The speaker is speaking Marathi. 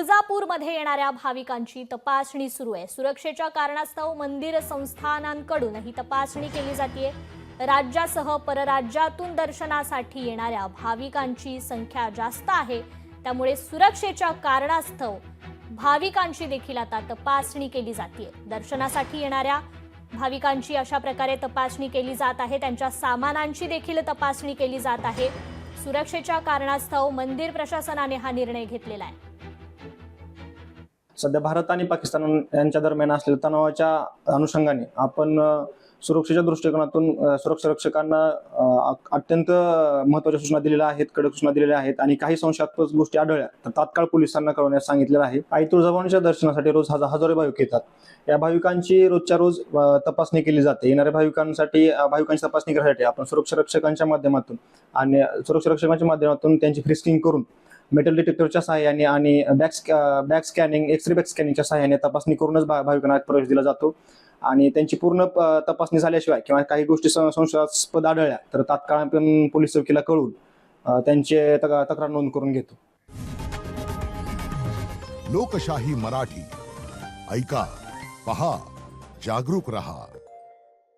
तुळजापूरमध्ये येणाऱ्या भाविकांची तपासणी सुरू आहे। सुरक्षेच्या कारणास्तव मंदिर संस्थानांकडून ही तपासणी केली जाते। राज्यासह परराज्यातून दर्शनासाठी येणाऱ्या भाविकांची संख्या जास्त आहे, त्यामुळे सुरक्षेच्या कारणास्तव भाविकांची देखील आता तपासणी केली जाते। दर्शनासाठी येणाऱ्या भाविकांची अशा प्रकारे तपासणी केली जात आहे, त्यांच्या सामानांची देखील तपासणी केली जात आहे। सुरक्षेच्या कारणास्तव मंदिर प्रशासनाने हा निर्णय घेतलेला आहे। सध्या भारत आणि पाकिस्तान यांच्या दरम्यान असलेल्या तणावाच्या अनुषंगाने आपण सुरक्षेच्या दृष्टिकोनातून सुरक्षा रक्षकांना अत्यंत महत्त्वाच्या सूचना दिलेल्या आहेत, कडक सूचना दिलेल्या आहेत आणि काही संशयास्पद गोष्टी आढळल्या तर तात्काळ पोलिसांना कळवण्यास सांगितलेलं आहे। आई तुळजाभवानीच्या दर्शनासाठी रोज हजारो भाविक येतात। या भाविकांची रोजच्या रोज तपासणी केली जाते। येणाऱ्या भाविकांची तपासणी करण्यासाठी आपण सुरक्षा रक्षकांच्या माध्यमातून त्यांची फ्रिस्किंग करून मेटल डिटेक्टरच्या सहाय्याने आणि बॅक स्कॅनिंग, एक्सरे बॅक स्कॅनिंगच्या सहाय्याने तपासणी करूनच भाविकांना प्रवेश दिला जातो आणि त्यांची पूर्ण तपासणी झाल्याशिवाय किंवा काही गोष्टी संशयास्पद आढळल्या तर तात्काळ आपण पोलीस चौकीला कळवून त्यांचे तक्रार नोंद करून घेतो। लोकशाही मराठी ऐका, पहा, जागरूक रहा।